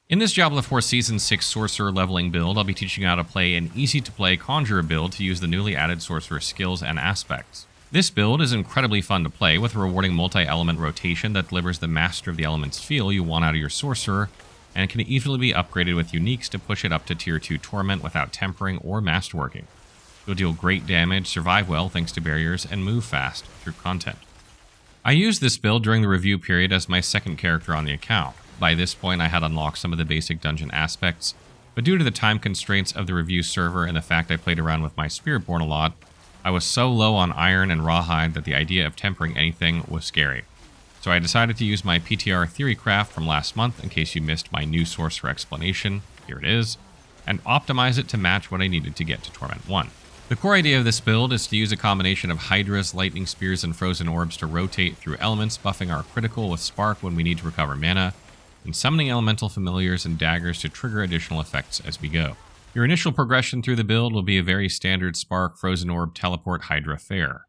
In this Diablo 4 Season 6 Sorcerer Leveling Build, I'll be teaching you how to play an easy-to-play Conjurer build to use the newly added Sorcerer Skills and Aspects. This build is incredibly fun to play with a rewarding multi-element rotation that delivers the Master of the Elements feel you want out of your Sorcerer, and it can easily be upgraded with uniques to push it up to Tier 2 Torment without tempering or masterworking. You'll deal great damage, survive well thanks to barriers, and move fast through content. I used this build during the review period as my second character on the account. By this point, I had unlocked some of the basic dungeon aspects, but due to the time constraints of the review server and the fact I played around with my Spiritborn a lot, I was so low on iron and rawhide that the idea of tempering anything was scary. So I decided to use my PTR Theorycraft from last month in case you missed my new Sorcerer explanation, here it is, and optimize it to match what I needed to get to Torment 1. The core idea of this build is to use a combination of Hydras, Lightning Spears, and Frozen Orbs to rotate through elements, buffing our critical with Spark when we need to recover mana, and summoning elemental familiars and daggers to trigger additional effects as we go. Your initial progression through the build will be a very standard Spark, Frozen Orb, Teleport, Hydra fare.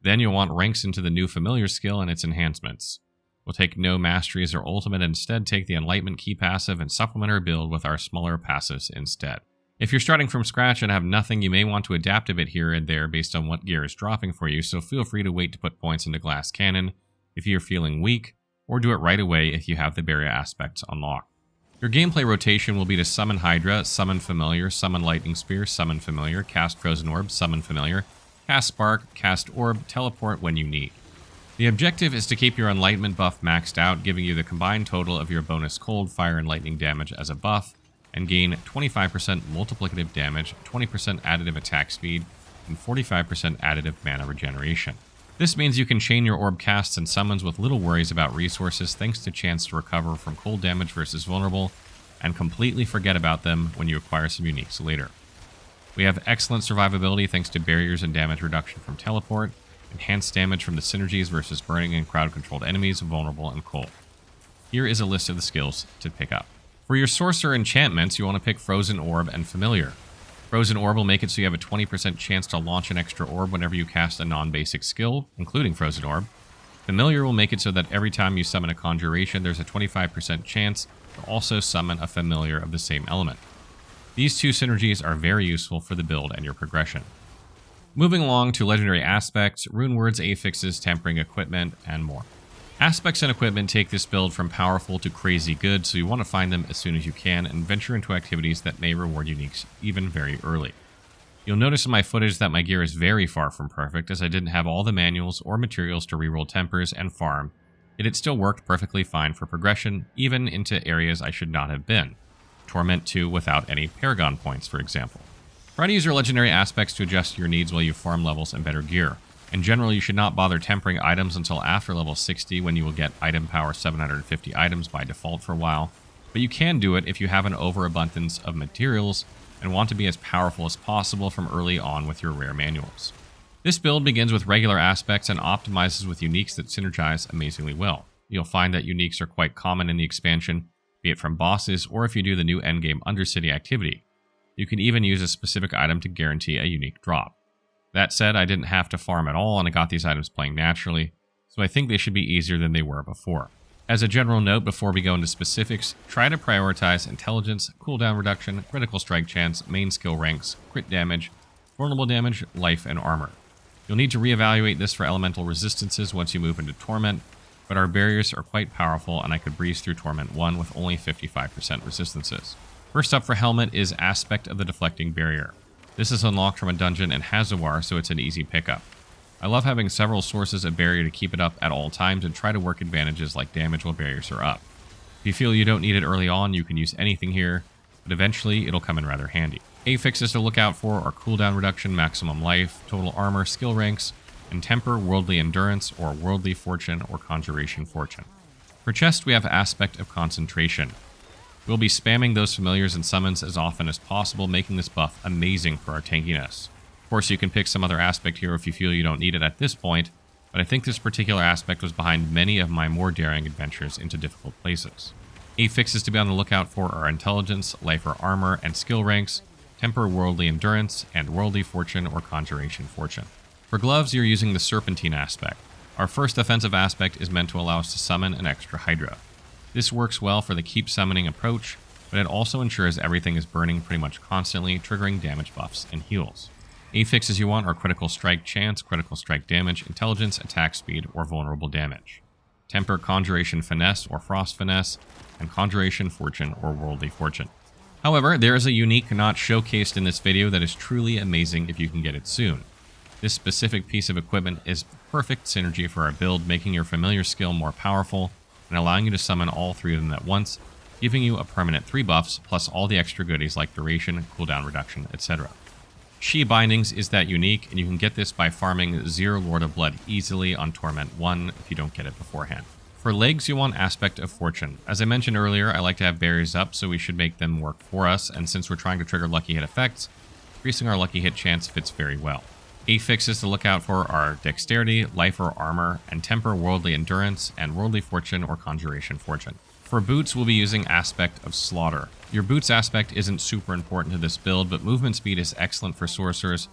Then you'll want ranks into the new familiar skill and its enhancements. We'll take no masteries or ultimate and instead take the Enlightenment key passive and supplement our build with our smaller passives instead. If you're starting from scratch and have nothing, you may want to adapt a bit here and there based on what gear is dropping for you, so feel free to wait to put points into Glass Cannon if you're feeling weak, or do it right away if you have the barrier aspects unlocked. Your gameplay rotation will be to summon Hydra, summon Familiar, summon Lightning Spear, summon Familiar, cast Frozen Orb, summon Familiar, cast Spark, cast Orb, teleport when you need. The objective is to keep your Enlightenment buff maxed out, giving you the combined total of your bonus Cold, Fire, and Lightning damage as a buff, and gain 25% multiplicative damage, 20% additive attack speed, and 45% additive mana regeneration. This means you can chain your orb casts and summons with little worries about resources thanks to chance to recover from cold damage versus vulnerable, and completely forget about them when you acquire some uniques later. We have excellent survivability thanks to barriers and damage reduction from teleport, enhanced damage from the synergies versus burning and crowd-controlled enemies, vulnerable and cold. Here is a list of the skills to pick up. For your Sorcerer enchantments, you want to pick Frozen Orb and Familiar. Frozen Orb will make it so you have a 20% chance to launch an extra orb whenever you cast a non-basic skill, including Frozen Orb. Familiar will make it so that every time you summon a conjuration, there's a 25% chance to also summon a familiar of the same element. These two synergies are very useful for the build and your progression. Moving along to legendary aspects, Runewords, Affixes, tempering equipment, and more. Aspects and equipment take this build from powerful to crazy good, so you want to find them as soon as you can and venture into activities that may reward uniques even very early. You'll notice in my footage that my gear is very far from perfect, as I didn't have all the manuals or materials to reroll tempers and farm, yet it still worked perfectly fine for progression, even into areas I should not have been. Torment 2 without any Paragon points, for example. Try to use your legendary aspects to adjust your needs while you farm levels and better gear. In general, you should not bother tempering items until after level 60 when you will get item power 750 items by default for a while, but you can do it if you have an overabundance of materials and want to be as powerful as possible from early on with your rare manuals. This build begins with regular aspects and optimizes with uniques that synergize amazingly well. You'll find that uniques are quite common in the expansion, be it from bosses or if you do the new endgame Undercity activity. You can even use a specific item to guarantee a unique drop. That said, I didn't have to farm at all and I got these items playing naturally, so I think they should be easier than they were before. As a general note before we go into specifics, try to prioritize intelligence, cooldown reduction, critical strike chance, main skill ranks, crit damage, vulnerable damage, life, and armor. You'll need to reevaluate this for elemental resistances once you move into Torment, but our barriers are quite powerful and I could breeze through Torment 1 with only 55% resistances. First up for Helmet is Aspect of the Deflecting Barrier. This is unlocked from a dungeon in Hazawar, so it's an easy pickup. I love having several sources of barrier to keep it up at all times and try to work advantages like damage while barriers are up. If you feel you don't need it early on, you can use anything here, but eventually it'll come in rather handy. Affixes to look out for are cooldown reduction, maximum life, total armor, skill ranks, and temper, worldly endurance, or worldly fortune or conjuration fortune. For chest, we have Aspect of Concentration. We'll be spamming those familiars and summons as often as possible, making this buff amazing for our tankiness. Of course, you can pick some other aspect here if you feel you don't need it at this point, but I think this particular aspect was behind many of my more daring adventures into difficult places. Affixes to be on the lookout for are intelligence, life or armor, and skill ranks, temper, worldly endurance, and worldly fortune or conjuration fortune. For gloves, you're using the Serpentine aspect. Our first offensive aspect is meant to allow us to summon an extra Hydra. This works well for the keep summoning approach, but it also ensures everything is burning pretty much constantly, triggering damage buffs and heals. Affixes you want are Critical Strike Chance, Critical Strike Damage, Intelligence, Attack Speed, or Vulnerable Damage. Temper, Conjuration Finesse or Frost Finesse, and Conjuration Fortune or Worldly Fortune. However, there is a unique not showcased in this video that is truly amazing if you can get it soon. This specific piece of equipment is perfect synergy for our build, making your familiar skill more powerful and allowing you to summon all 3 of them at once, giving you a permanent 3 buffs plus all the extra goodies like duration, cooldown reduction, etc. She Bindings is that unique, and you can get this by farming 0 Lord of Blood easily on Torment 1 if you don't get it beforehand. For legs, you want Aspect of Fortune. As I mentioned earlier, I like to have barriers up, so we should make them work for us, and since we're trying to trigger lucky hit effects, increasing our lucky hit chance fits very well. Affixes to look out for are Dexterity, Life or Armor, and Temper, Worldly Endurance, and Worldly Fortune or Conjuration Fortune. For boots, we'll be using Aspect of Slaughter. Your boots aspect isn't super important to this build, but movement speed is excellent for sorcerers,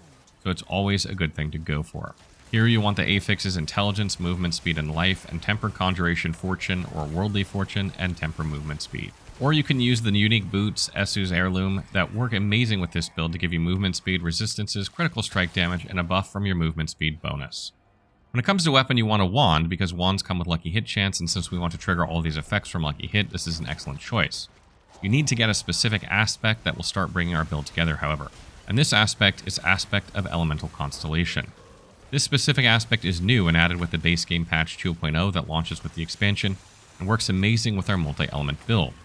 so it's always a good thing to go for. Here you want the affixes Intelligence, Movement Speed, and Life, and Temper, Conjuration Fortune or Worldly Fortune, and Temper Movement Speed. Or you can use the unique boots, Esu's Heirloom, that work amazing with this build to give you movement speed, resistances, critical strike damage, and a buff from your movement speed bonus. When it comes to weapon, you want a wand, because wands come with lucky hit chance, and since we want to trigger all these effects from lucky hit, this is an excellent choice. You need to get a specific aspect that will start bringing our build together, however, and this aspect is Aspect of Elemental Constellation. This specific aspect is new and added with the base game patch 2.0 that launches with the expansion, and works amazing with our multi-element build.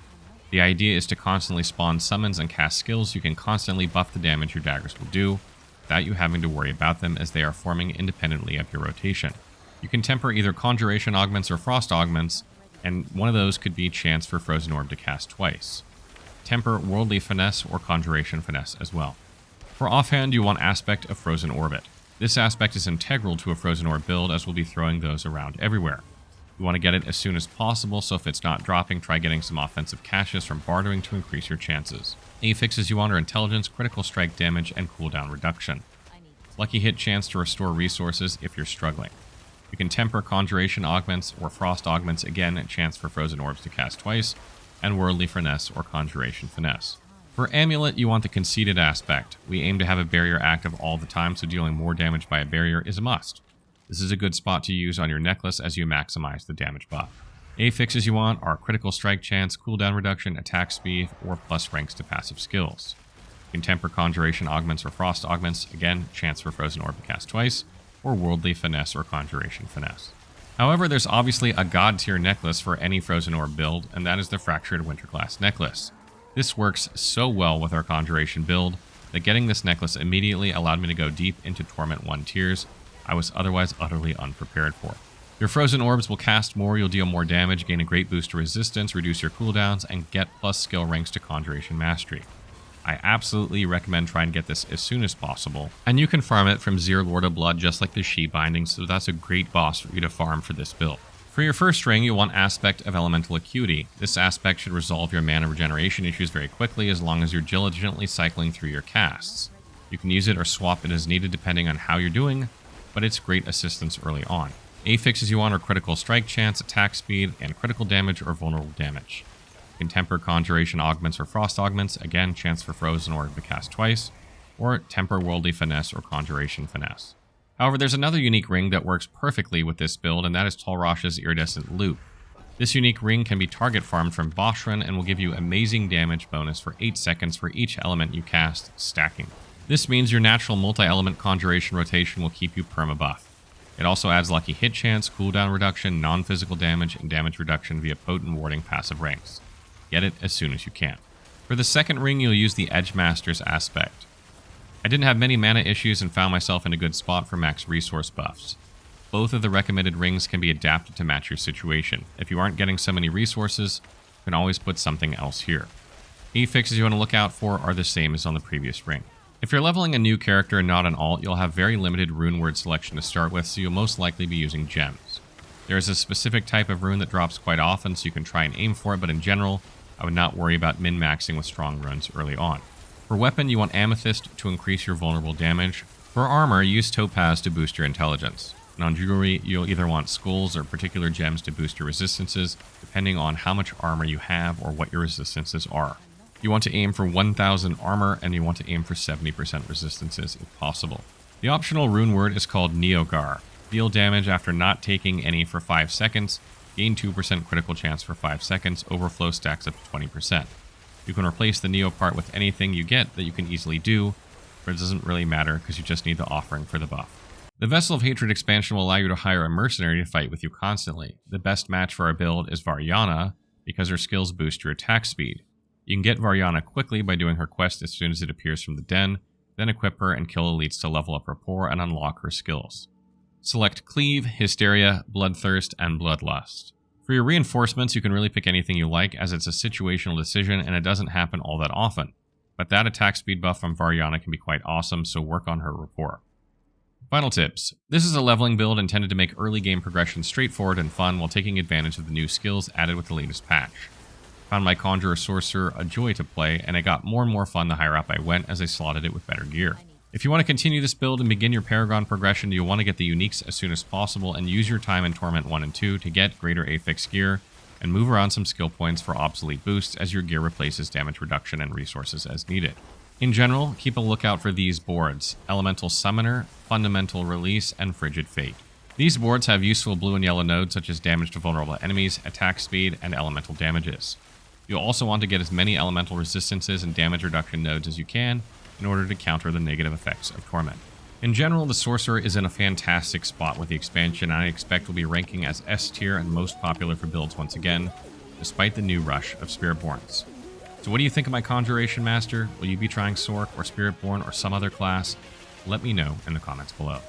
The idea is to constantly spawn summons and cast skills. You can constantly buff the damage your daggers will do, without you having to worry about them as they are forming independently of your rotation. You can temper either Conjuration Augments or Frost Augments, and one of those could be Chance for Frozen Orb to cast twice. Temper Worldly Finesse or Conjuration Finesse as well. For offhand, you want Aspect of Frozen Orbit. This aspect is integral to a Frozen Orb build, as we'll be throwing those around everywhere. You want to get it as soon as possible, so if it's not dropping, try getting some offensive caches from bartering to increase your chances. Affixes you want are Intelligence, Critical Strike Damage, and Cooldown Reduction. Lucky hit chance to restore resources if you're struggling. You can temper Conjuration Augments or Frost Augments, again, chance for Frozen Orbs to cast twice, and Worldly Finesse or Conjuration Finesse. For Amulet, you want the Conceited aspect. We aim to have a barrier active all the time, so dealing more damage by a barrier is a must. This is a good spot to use on your necklace as you maximize the damage buff. Affixes you want are Critical Strike Chance, Cooldown Reduction, Attack Speed, or plus ranks to passive skills. You can temper Conjuration Augments or Frost Augments, again, chance for Frozen Orb to cast twice, or Worldly Finesse or Conjuration Finesse. However, there's obviously a god tier necklace for any Frozen Orb build, and that is the Fractured Winterglass necklace. This works so well with our Conjuration build that getting this necklace immediately allowed me to go deep into Torment 1 tiers I was otherwise utterly unprepared for. Your Frozen Orbs will cast more, you'll deal more damage, gain a great boost to resistance, reduce your cooldowns, and get plus skill ranks to Conjuration Mastery. I absolutely recommend trying to get this as soon as possible, and you can farm it from 0 Lord of Blood just like the She Bindings, so that's a great boss for you to farm for this build. For your first ring, you'll want Aspect of Elemental Acuity. This aspect should resolve your mana regeneration issues very quickly as long as you're diligently cycling through your casts. You can use it or swap it as needed depending on how you're doing, but it's great assistance early on. Affixes you want are Critical Strike Chance, Attack Speed, and Critical Damage or Vulnerable Damage. You can temper Conjuration Augments or Frost Augments, again, chance for Frozen Orb to cast twice, or temper Worldly Finesse or Conjuration Finesse. However, there's another unique ring that works perfectly with this build, and that is Tolrosh's Iridescent Loop. This unique ring can be target farmed from Boshran and will give you amazing damage bonus for 8 seconds for each element you cast, stacking. This means your natural multi-element conjuration rotation will keep you perma-buff. It also adds lucky hit chance, cooldown reduction, non-physical damage, and damage reduction via potent warding passive ranks. Get it as soon as you can. For the second ring, you'll use the Edge Master's aspect. I didn't have many mana issues and found myself in a good spot for max resource buffs. Both of the recommended rings can be adapted to match your situation. If you aren't getting so many resources, you can always put something else here. Affixes you want to look out for are the same as on the previous ring. If you're leveling a new character and not an alt, you'll have very limited rune word selection to start with, so you'll most likely be using gems. There is a specific type of rune that drops quite often, so you can try and aim for it, but in general, I would not worry about min-maxing with strong runes early on. For weapon, you want Amethyst to increase your vulnerable damage. For armor, use Topaz to boost your intelligence. And on jewelry, you'll either want skulls or particular gems to boost your resistances, depending on how much armor you have or what your resistances are. You want to aim for 1000 armor, and you want to aim for 70% resistances if possible. The optional rune word is called Neogar. Deal damage after not taking any for 5 seconds, gain 2% critical chance for 5 seconds, overflow stacks up to 20%. You can replace the Neo part with anything you get that you can easily do, but it doesn't really matter because you just need the offering for the buff. The Vessel of Hatred expansion will allow you to hire a mercenary to fight with you constantly. The best match for our build is Variana, because her skills boost your attack speed. You can get Variana quickly by doing her quest as soon as it appears from the den, then equip her and kill elites to level up rapport and unlock her skills. Select Cleave, Hysteria, Bloodthirst, and Bloodlust. For your reinforcements, you can really pick anything you like, as it's a situational decision and it doesn't happen all that often. But that attack speed buff from Variana can be quite awesome, so work on her rapport. Final tips. This is a leveling build intended to make early game progression straightforward and fun while taking advantage of the new skills added with the latest patch. Found my Conjurer Sorcerer a joy to play, and it got more and more fun the higher up I went as I slotted it with better gear. If you want to continue this build and begin your Paragon progression, you'll want to get the uniques as soon as possible and use your time in Torment 1 and 2 to get greater affix gear and move around some skill points for obsolete boosts as your gear replaces damage reduction and resources as needed. In general, keep a lookout for these boards: Elemental Summoner, Fundamental Release, and Frigid Fate. These boards have useful blue and yellow nodes such as damage to vulnerable enemies, attack speed, and elemental damages. You'll also want to get as many elemental resistances and damage reduction nodes as you can in order to counter the negative effects of Torment. In general, the Sorcerer is in a fantastic spot with the expansion, and I expect will be ranking as S tier and most popular for builds once again, despite the new rush of Spiritborns. So what do you think of my Conjuration Master? Will you be trying Sorc or Spiritborn or some other class? Let me know in the comments below.